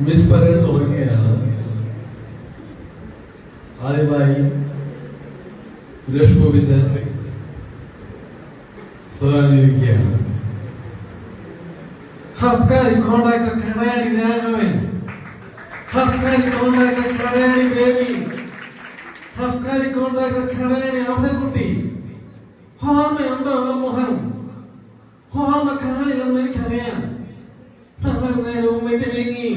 Miss parade തുടങ്ങുകയാണ്. ആദ്യമായി Suresh Gopi sir സ്വകാര്യമാണ്. ഹബ്കാരി കോൺട്രാക്ടർ കടയാടി രാഘവൻ, ഹബ്കാരി കോൺട്രാക്ടർ കടയാടി ബേബി, ഹബ്കാരി കോൺട്രാക്ടർ കടയാടി അവതക്കുട്ടി. ഓർമ്മയുണ്ടോ ആ മുഖം? ഓർമ്മ കാണില്ലെന്ന് എനിക്കറിയാം. നമ്മൾ നേരവും വെട്ടിവിഴുങ്ങി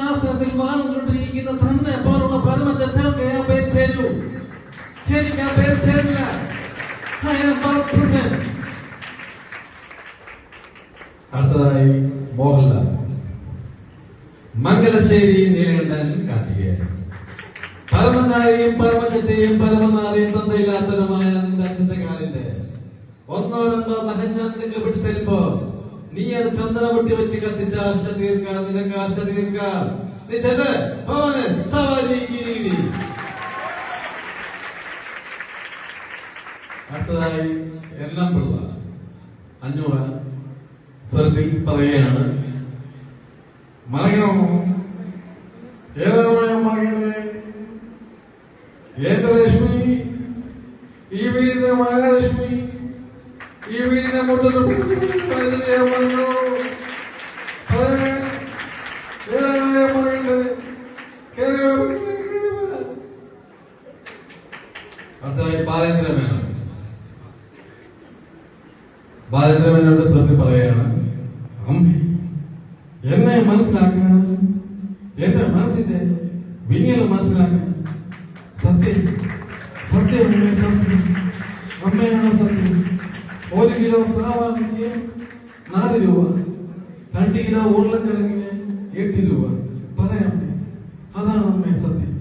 ആശ്രത്തിൽ വാങ്ങുകൊണ്ടിരിക്കുന്ന തന്നെ പോലുള്ള പരമചറ്റകൾക്ക് ആ പേര് ചേരൂ. എനിക്ക് ആ പേര് ചേരില്ല. അടുത്തതായി മോഹൻലാൽ, മംഗലശ്ശേരി നീലകണ്ഠൻ കാർത്തികേയൻ. പരമനാരിയും പരമചറ്റയും പരമനാരിയും തന്തയില്ലാത്തതുമായ നിന്റെ അച്ഛന്റെ കാലിന്റെ ഒന്നോ രണ്ടോ നഖം ഞാൻ നിനക്ക് പിടിത്തരുമ്പോ നീ അത് ചന്ദന പൊട്ടി വെച്ച് കത്തിച്ച ആശ തീർക്കാൻ, നിനക്ക് ആശ തീർക്കാൻ. നീ ചെല്ല് ഭവന് സവാരി. അടുത്തതായി എല്ലാം പിള്ള 500 സ്വരത്തിൽ പറയുകയാണ്. മറയണോ ഏതായ മകനെ, എന്റെ ലക്ഷ്മി, ഈ വീടിന്റെ മഹാലക്ഷ്മി, ഈ വീടിന്റെ മുറ്റത്ത് അടുത്തതായി ബാലേന്ദ്രമേനോൻ. ബാലേന്ദ്രമേനോന്റെ സ്വരത്തിൽ പറയുകയാണ്. അമ്മേ, എന്നെ മനസ്സിലാക്കാൻ, എന്റെ മനസ്സിന്റെ വിങ്ങൽ മനസ്സിലാക്കാൻ സത്യം, സത്യം അമ്മേ, സത്യം അമ്മയാണ് സത്യം. 1 കിലോ സാവാനിക്ക് 4 രൂപ, 2 കിലോ ഉരുളക്കിഴങ്ങിന് 8 രൂപ. പറയാമേ, അതാണ് അമ്മേ സത്യം.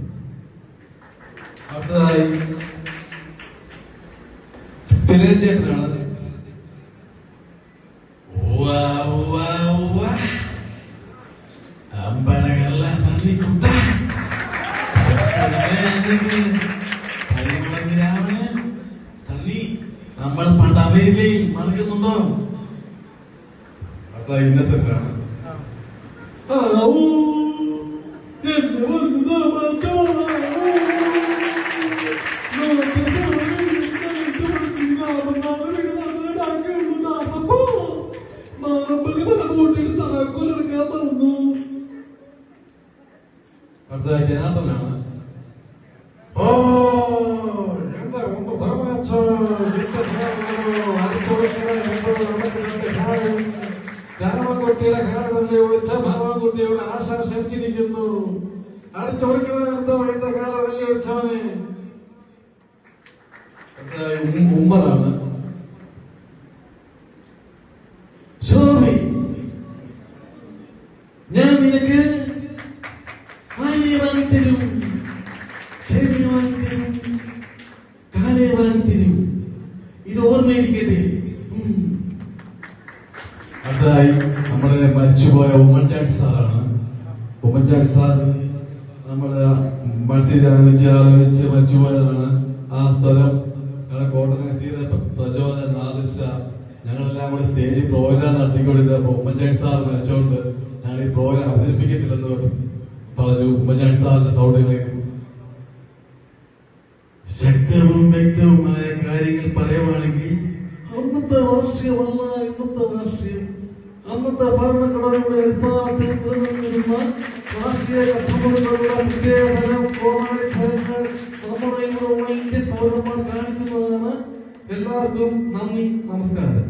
അടുത്തതായി തിരഞ്ഞേട്ടനാണ്. അമ്പഴകല്ല സന്നിക്കുട്ട സന്നി, നമ്മൾ പണ്ട് അമേരിക്കയിൽ മറിക്കുന്നുണ്ടോ? അടുത്ത ഇന്നസെന്റാണ്. അടുത്തതായി ജനാർദ്ദനാണ്. രാമൻകുട്ടിയുടെ കാലതല്ലേ വിളിച്ച ഭാമൻകുട്ടിയുടെ ആശ ക്ഷണിച്ചിരിക്കുന്നു. അടുത്തൊടുക്കണോ എന്റെ കാലതല്ലേ വിളിച്ചവനെ. ഉമ്മറാണ്. ശോഭി, ഞാൻ നിനക്ക് ആനയെ വാങ്ങിത്തരും, ചെവിയെ വാങ്ങിത്തരും, കാലയെ വാങ്ങിത്തരും. ഇത് ഓർമ്മയിരിക്കട്ടെ. അടുത്തതായി നമ്മുടെ മരിച്ചുപോയ ഉമ്മൻചാണ്ടി സാറാണ്. ഉമ്മൻചാണ്ടി സാർ നമ്മള് മത്സരിച്ച് മരിച്ചുപോയതാണ്. ആ സ്ഥലം ഞങ്ങളെ കോട്ടയം സീത പ്രചോദനം ആദിഷ്ട ഞങ്ങളെല്ലാം കൂടി സ്റ്റേജിൽ പ്രോഗ്രാം നടത്തിക്കൊണ്ടിരുന്നപ്പോ ഉമ്മൻചാണ്ടി സാർ മരിച്ചുകൊണ്ട് ഞങ്ങൾ ഈ പ്രോഗ്രാം അവതരിപ്പിക്കത്തില്ലെന്ന് പറഞ്ഞു. ഉമ്മൻചാണ്ടി സാറിന്റെ സൗണ്ട് ശക്തവും വ്യക്തവുമായ കാര്യങ്ങൾ പറയുവാണെങ്കിൽ അന്നത്തെ രാഷ്ട്രീയമല്ല ഇന്നത്തെ രാഷ്ട്രീയം. അന്നത്തെ ഭരണഘടനയുടെ അടിസ്ഥാനത്തിൽ നിലനിന്നിരുന്ന രാഷ്ട്രീയ കച്ചവടങ്ങളുടെ പ്രത്യേകതരം കോമാളിത്തരങ്ങൾ നമ്മുടെ ഇവിടെ ഇന്ത്യൻ പൗരന്മാർ കാണിക്കുന്നതാണ്. എല്ലാവർക്കും നന്ദി, നമസ്കാരം.